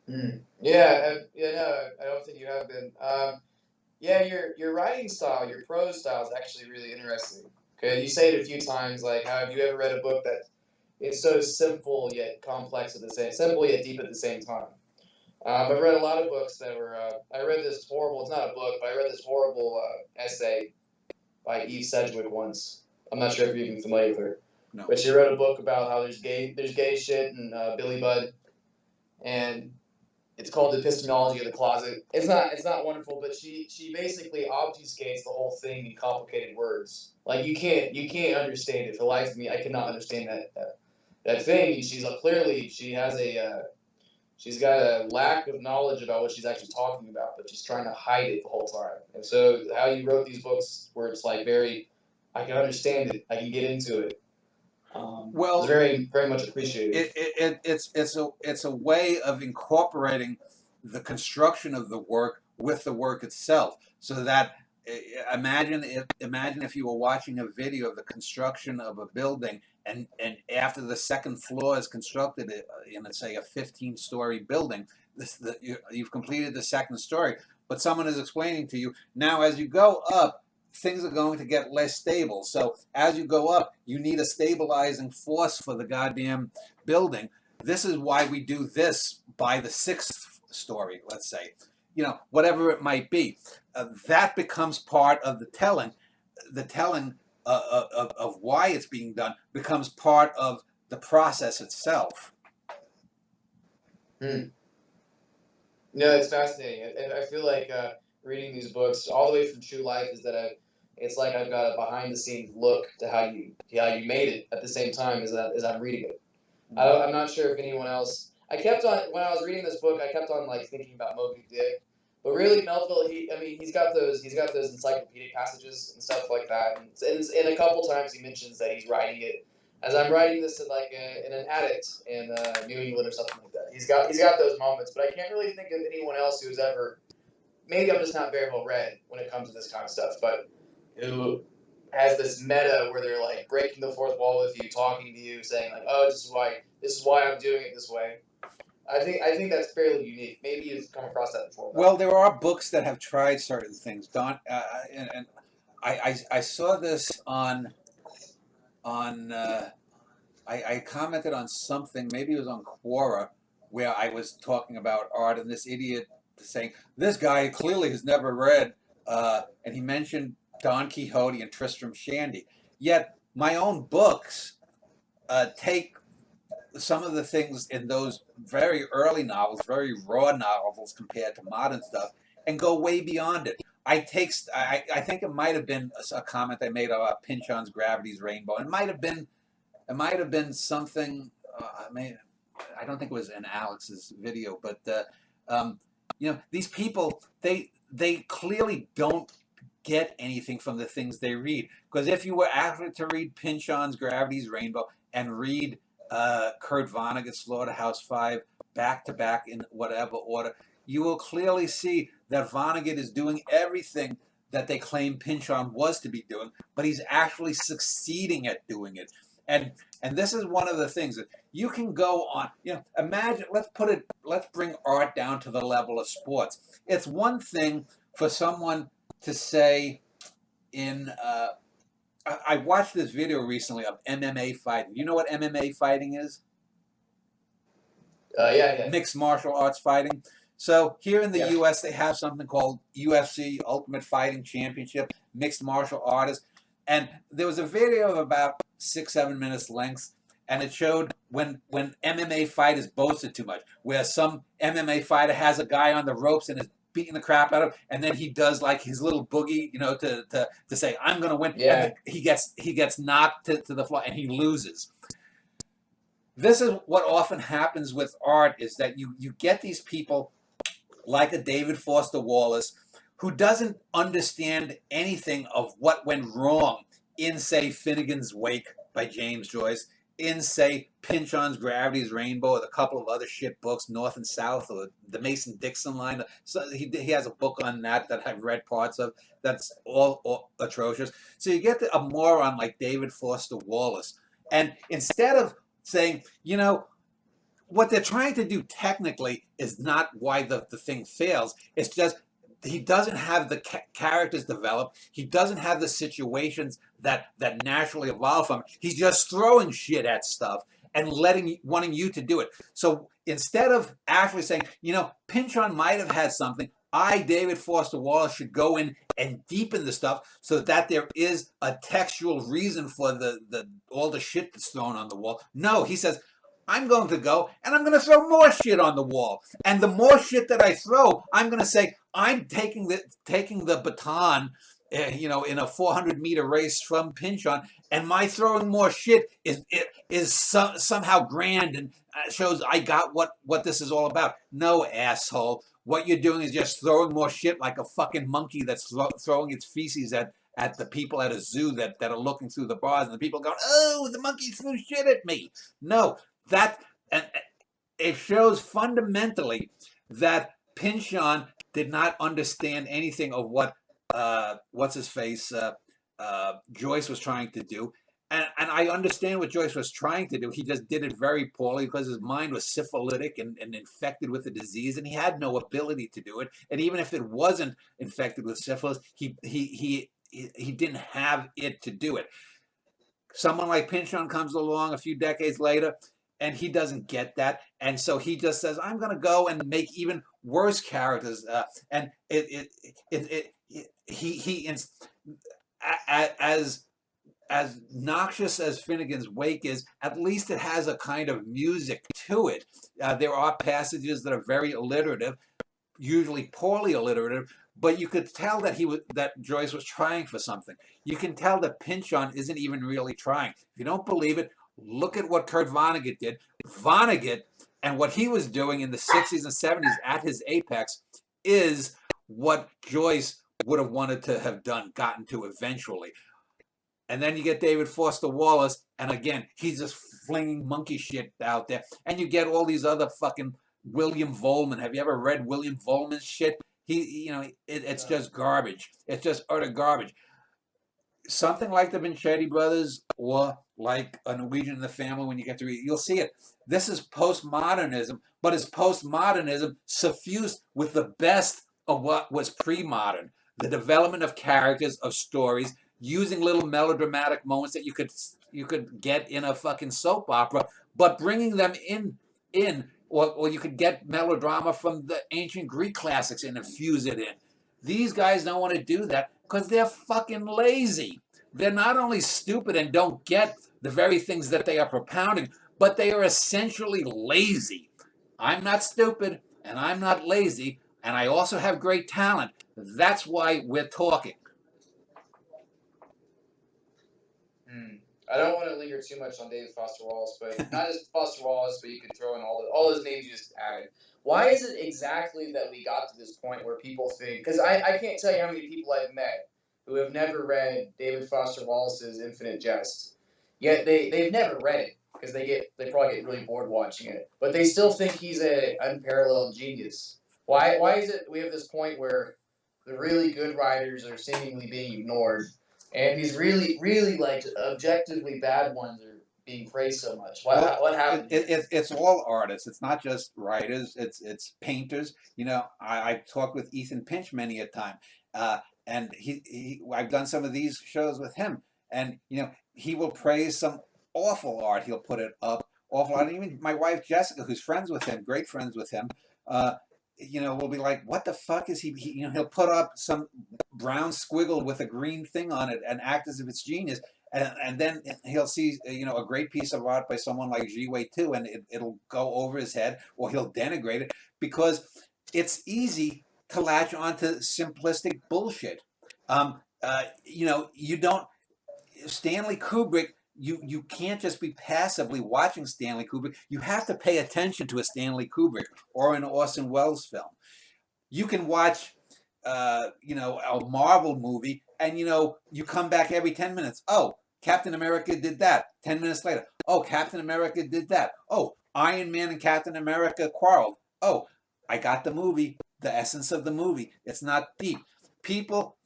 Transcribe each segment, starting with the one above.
Yeah, yeah, no, I don't think you have been. Yeah, your writing style, your prose style is actually really interesting. Okay, you say it a few times, like, how have you ever read a book that it's so simple yet complex at the same, simple yet deep at the same time? I've read a lot of books that were. I read this horrible. It's not a book, but I read this horrible essay by Eve Sedgwick once. I'm not sure if you're even familiar with her, No. but she wrote a book about how there's gay shit and Billy Budd, and it's called Epistemology of the Closet. It's not wonderful, but she basically obfuscates the whole thing in complicated words. Like you can't understand it for the life of me. I cannot understand that thing. She's clearly she has a she's got a lack of knowledge about what she's actually talking about, but she's trying to hide it the whole time. And so how you wrote these books where it's like very, I can understand it, I can get into it. Well, it's very much appreciated. It's a way of incorporating the construction of the work with the work itself, so that imagine if you were watching a video of the construction of a building, and after the second floor is constructed in, let's say, a 15-story building, you've completed the second story, but someone is explaining to you, now as you go up, things are going to get less stable. So as you go up, you need a stabilizing force for the goddamn building. This is why we do this by the sixth story, let's say. Whatever it might be. That becomes part of the telling. The telling of why it's being done becomes part of the process itself. No, it's fascinating, and I feel like reading these books all the way from True Life is that it's like I've got a behind the scenes look to how you made it at the same time as I'm reading it. I'm not sure if anyone else. I kept on when I was reading this book. I kept on like thinking about Moby Dick, but really Melville. He's got those encyclopedic passages and stuff like that. And a couple times he mentions that he's writing it as I'm writing this in an attic in New England or something like that. He's got those moments, but I can't really think of anyone else who's ever. Maybe I'm just not very well read when it comes to this kind of stuff, but who has this meta where they're like breaking the fourth wall with you, talking to you, saying like, "Oh, this is why I'm doing it this way." I think that's fairly unique. Maybe you've come across that before. Well, there are books that have tried certain things. And I saw this on I commented on something, maybe it was on Quora, where I was talking about art, and this idiot saying, this guy clearly has never read, and he mentioned Don Quixote and Tristram Shandy. Yet my own books take some of the things in those very early novels, very raw novels compared to modern stuff, and go way beyond it. I think it might have been a comment I made about Pynchon's Gravity's Rainbow. It might have been something. I don't think it was in Alex's video, but these people, they clearly don't get anything from the things they read. Because if you were actually to read Pynchon's Gravity's Rainbow and read Kurt Vonnegut's Slaughterhouse-Five back to back in whatever order, you will clearly see that Vonnegut is doing everything that they claim Pynchon was to be doing, but he's actually succeeding at doing it. And this is one of the things that you can go on. Imagine. Let's bring art down to the level of sports. It's one thing for someone to say, I watched this video recently of MMA fighting. You know what MMA fighting is? Yeah. Mixed martial arts fighting. So here in the U.S., they have something called UFC, Ultimate Fighting Championship, mixed martial artists. And there was a video of about 6-7 minutes length, and it showed when MMA fighters boasted too much, where some MMA fighter has a guy on the ropes and is beating the crap out of him, and then he does like his little boogie, to say, I'm going to win. Yeah. And he gets knocked to the floor, and he loses. This is what often happens with art, is that you get these people like a David Foster Wallace, who doesn't understand anything of what went wrong in, say, Finnegan's Wake by James Joyce, in, say, Pynchon's Gravity's Rainbow, or a couple of other shit books, North and South, or the Mason-Dixon line. So he has a book on that I've read parts of that's all atrocious. So you get a moron like David Foster Wallace, and instead of saying, what they're trying to do technically is not why the thing fails. It's just he doesn't have the characters developed. He doesn't have the situations that naturally evolve from. He's just throwing shit at stuff and wanting you to do it. So instead of actually saying, you know, Pynchon might have had something, David Foster Wallace, should go in and deepen the stuff so that there is a textual reason for the all the shit that's thrown on the wall. No, he says, I'm going to go and I'm going to throw more shit on the wall. And the more shit that I throw, I'm going to say, I'm taking the baton, you know, in a 400-meter race from Pynchon, and my throwing more shit is somehow grand and shows I got what this is all about. No, asshole. What you're doing is just throwing more shit like a fucking monkey that's throwing its feces at the people at a zoo that are looking through the bars, and the people going, oh, the monkey threw shit at me. No, and it shows fundamentally that Pynchon did not understand anything of what what's his face Joyce was trying to do. And I understand what Joyce was trying to do. He just did it very poorly because his mind was syphilitic and infected with the disease, and he had no ability to do it. And even if it wasn't infected with syphilis, he didn't have it to do it. Someone like Pynchon comes along a few decades later, and he doesn't get that, and so he just says, "I'm going to go and make even worse characters." And as noxious as Finnegan's Wake is, at least it has a kind of music to it. There are passages that are very alliterative, usually poorly alliterative, but you could tell that Joyce was trying for something. You can tell that Pynchon isn't even really trying. If you don't believe it, look at what Kurt Vonnegut did. Vonnegut and what he was doing in the 60s and 70s at his apex is what Joyce would have wanted to have gotten to eventually. And then you get David Foster Wallace, and again, he's just flinging monkey shit out there. And you get all these other fucking William Vollman. Have you ever read William Vollman's shit? It's just garbage. It's just utter garbage. Something like the Vincetti brothers, or like A Norwegian in the Family, when you get to read it, you'll see it. This is postmodernism, but it's postmodernism suffused with the best of what was pre-modern. The development of characters, of stories, using little melodramatic moments that you could get in a fucking soap opera, but bringing them in, or you could get melodrama from the ancient Greek classics and infuse it in. These guys don't want to do that because they're fucking lazy. They're not only stupid and don't get the very things that they are propounding, but they are essentially lazy. I'm not stupid and I'm not lazy, and I also have great talent. That's why we're talking. I don't want to linger too much on David Foster Wallace, but not just Foster Wallace, but you could throw in all those names you just added. Why is it exactly that we got to this point where people think? Because I can't tell you how many people I've met who have never read David Foster Wallace's Infinite Jest, yet they've never read it because they probably get really bored watching it, but they still think he's an unparalleled genius. Why is it we have this point where the really good writers are seemingly being ignored? And these really, really like objectively bad ones are being praised so much. What happened? It's all artists. It's not just writers. It's painters. You know, I've talked with Ethan Pinch many a time, and I've done some of these shows with him, and you know, he will praise some awful art. He'll put it up, awful art. And even my wife Jessica, who's friends with him, great friends with him, you know, will be like, what the fuck is he you know, he'll put up some brown squiggle with a green thing on it and act as if it's genius. And then he'll see, you know, a great piece of art by someone like Jiwei too, and it'll go over his head, or he'll denigrate it because it's easy to latch onto simplistic bullshit. You know, you don't, Stanley Kubrick, you can't just be passively watching Stanley Kubrick. You have to pay attention to a Stanley Kubrick or an Orson Welles film. You can watch, you know, a Marvel movie, and you know, you come back every 10 minutes. Oh, Captain America did that. 10 minutes later, oh, Captain America did that. Oh, Iron Man and Captain America quarreled. Oh, I got the movie, the essence of the movie. It's not deep. People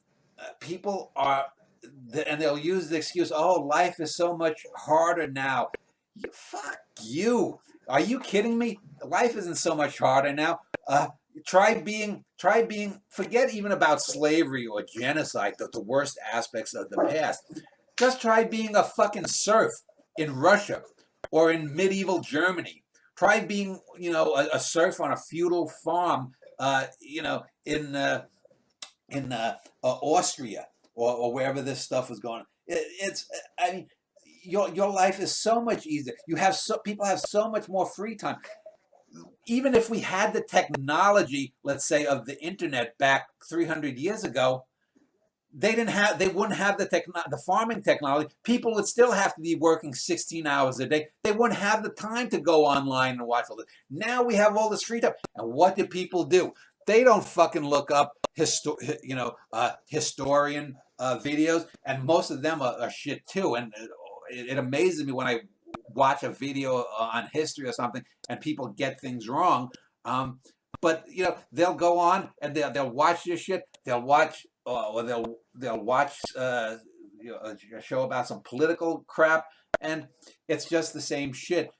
are. And they'll use the excuse, oh, life is so much harder now. Fuck you. Are you kidding me? Life isn't so much harder now. Forget even about slavery or genocide, the worst aspects of the past. Just try being a fucking serf in Russia or in medieval Germany. Try being, a serf on a feudal farm, in Austria or wherever this stuff was going. I mean, your life is so much easier. People have so much more free time. Even if we had the technology, let's say, of the internet back 300 years ago, they wouldn't have the farming technology. People would still have to be working 16 hours a day. They wouldn't have the time to go online and watch all this. Now we have all this free time. And what do people do? They don't fucking look up historian videos, and most of them are shit too. And it amazes me when I watch a video on history or something and people get things wrong. But they'll go on and they'll watch this shit. They'll watch or they'll watch a show about some political crap, and it's just the same shit.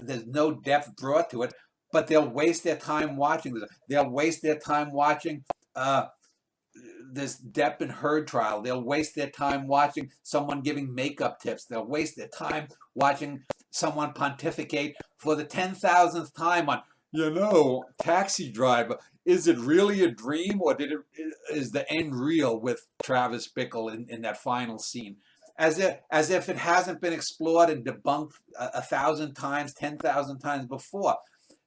There's no depth brought to it, but they'll waste their time watching this. They'll waste their time watching this Depp and Heard trial. They'll waste their time watching someone giving makeup tips. They'll waste their time watching someone pontificate for the 10,000th time on, Taxi Driver. Is it really a dream, or is the end real with Travis Bickle in that final scene? As if it hasn't been explored and debunked 1,000 times, 10,000 times before.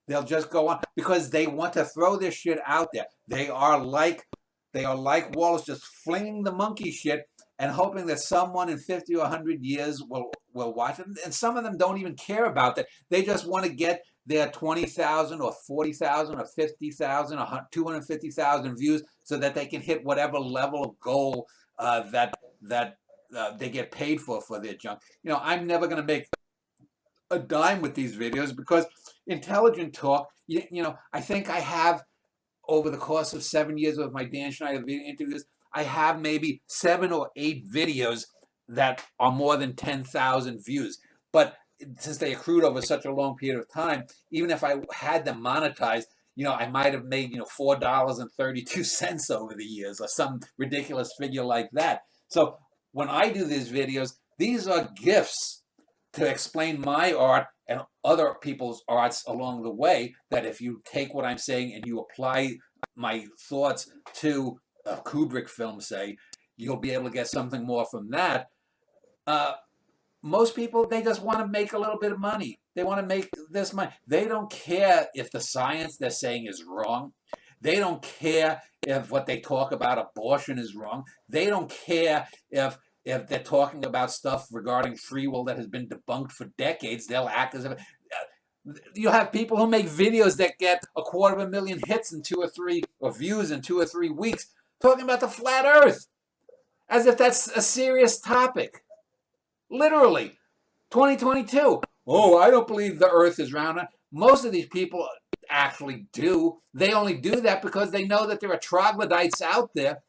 They'll just go on because they want to throw this shit out there. They are like Wallace, just flinging the monkey shit and hoping that someone in 50 or 100 years will watch it. And some of them don't even care about that. They just want to get their 20,000 or 40,000 or 50,000 or 250,000 views so that they can hit whatever level of goal that they get paid for their junk. I'm never going to make a dime with these videos because intelligent talk, I think I have, over the course of 7 years with my Dan Schneider video interviews, I have maybe 7 or 8 videos that are more than 10,000 views. But since they accrued over such a long period of time, even if I had them monetized, I might have made, $4.32 over the years or some ridiculous figure like that. So when I do these videos, these are gifts to explain my art and other people's arts along the way, that if you take what I'm saying and you apply my thoughts to a Kubrick film, say, you'll be able to get something more from that. Most people, they just want to make a little bit of money. They want to make this money. They don't care if the science they're saying is wrong. They don't care if what they talk about abortion is wrong. They don't care if they're talking about stuff regarding free will that has been debunked for decades. They'll act as if you have people who make videos that get 250,000 hits in 2 or 3 or views in 2 or 3 weeks talking about the flat earth as if that's a serious topic. Literally, 2022. Oh, I don't believe the earth is round. Most of these people actually do. They only do that because they know that there are troglodytes out there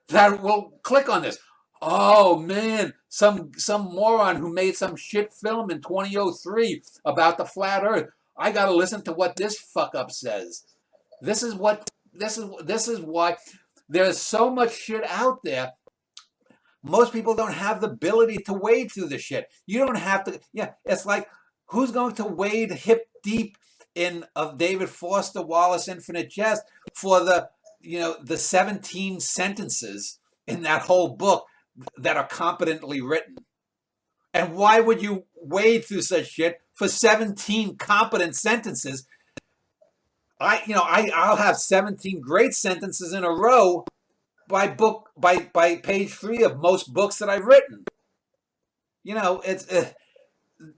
that will click on this. Oh man, some moron who made some shit film in 2003 about the flat earth. I got to listen to what this fuck up says. This is why there's so much shit out there. Most people don't have the ability to wade through the shit. You don't have to. Yeah, it's like, who's going to wade hip deep in of David Foster Wallace Infinite Jest for the 17 sentences in that whole book that are competently written? And why would you wade through such shit for 17 competent sentences? I'll have 17 great sentences in a row by page 3 of most books that I've written. It's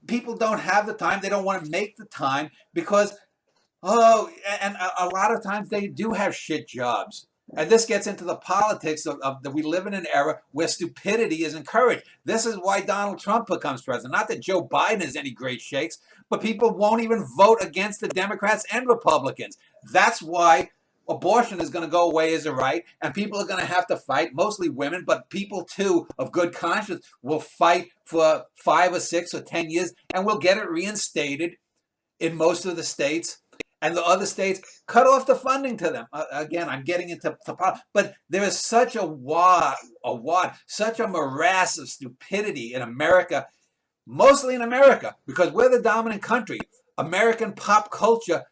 people don't have the time. They don't want to make the time because and a lot of times they do have shit jobs. And this gets into the politics of that we live in an era where stupidity is encouraged. This is why Donald Trump becomes president. Not that Joe Biden has any great shakes, but people won't even vote against the Democrats and Republicans. That's why abortion is going to go away as a right, and people are going to have to fight, mostly women, but people too of good conscience will fight for 5 or 6 or 10 years, and we'll get it reinstated in most of the states, and the other states cut off the funding to them. Again, I'm getting into but there is such such a morass of stupidity in America, mostly in America, because we're the dominant country. American pop culture,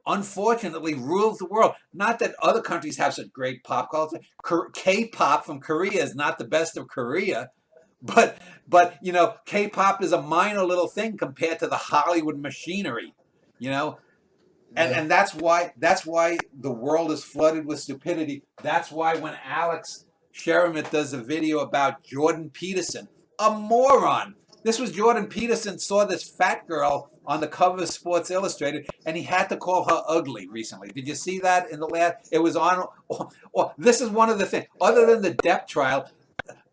unfortunately, rules the world. Not that other countries have such great pop culture. K-pop from Korea is not the best of Korea, but you know, K-pop is a minor little thing compared to the Hollywood machinery, you know. And that's why the world is flooded with stupidity. That's why when Alex Sherman does a video about Jordan Peterson, a moron. This was Jordan Peterson saw this fat girl on the cover of Sports Illustrated, and he had to call her ugly recently. Did you see that in the last? It was on. This is one of the things. Other than the Depp trial,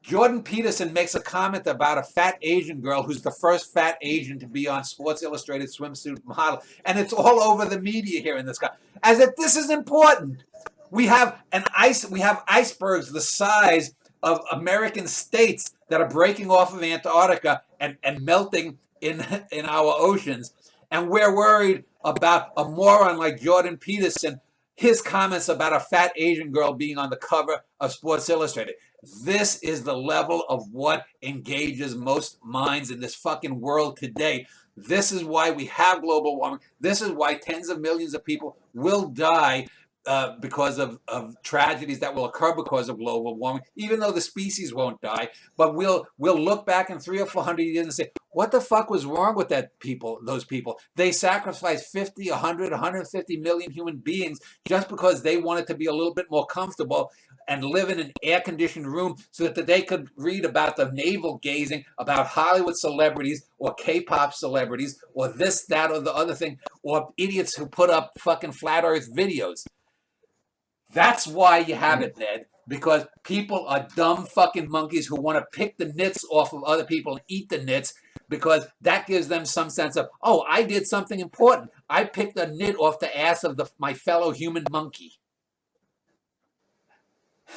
Jordan Peterson makes a comment about a fat Asian girl who's the first fat Asian to be on Sports Illustrated swimsuit model, and it's all over the media here in this country, as if this is important. We have icebergs the size of American states that are breaking off of Antarctica and melting in our oceans, and we're worried about a moron like Jordan Peterson, his comments about a fat Asian girl being on the cover of Sports Illustrated. This is the level of what engages most minds in this fucking world today. This is why we have global warming. This is why tens of millions of people will die because of tragedies that will occur because of global warming, even though the species won't die. But we'll look back in 300 or 400 years and say, what the fuck was wrong with those people? They sacrificed 50, 100, 150 million human beings just because they wanted to be a little bit more comfortable and live in an air-conditioned room so that they could read about the navel gazing about Hollywood celebrities or K-pop celebrities or this, that, or the other thing, or idiots who put up fucking flat earth videos. That's why you have it, Ned, because people are dumb fucking monkeys who want to pick the nits off of other people and eat the nits, because that gives them some sense of, oh, I did something important. I picked a nit off the ass of my fellow human monkey.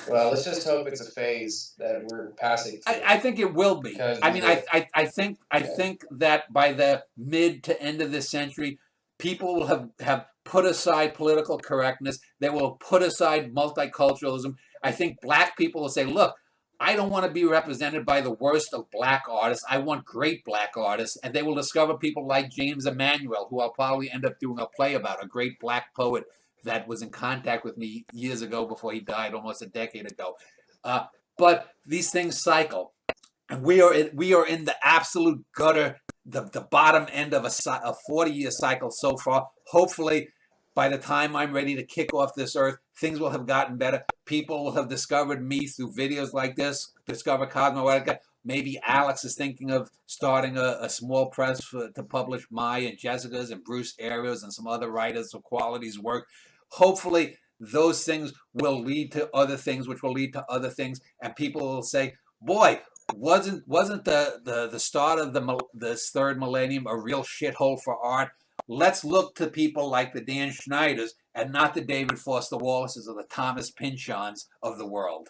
Well, let's just hope it's a phase that we're passing through. I think it will be. I mean, I think that by the mid to end of this century, people will have put aside political correctness. They will put aside multiculturalism. I think black people will say, look, I don't want to be represented by the worst of black artists. I want great black artists. And they will discover people like James Emanuel, who I'll probably end up doing a play about, a great black poet that was in contact with me years ago before he died, almost a decade ago. But these things cycle. And we are in the absolute gutter, the bottom end of a 40-year cycle so far. Hopefully, by the time I'm ready to kick off this earth, things will have gotten better. People will have discovered me through videos like this, discover Cosmoetica. Maybe Alex is thinking of starting a small press to publish my and Jessica's and Bruce Ariel's and some other writers of Quality's work. Hopefully, those things will lead to other things, which will lead to other things, and people will say, boy, wasn't the start of this third millennium a real shithole for art? Let's look to people like the Dan Schneiders and not the David Foster Wallaces or the Thomas Pynchons of the world.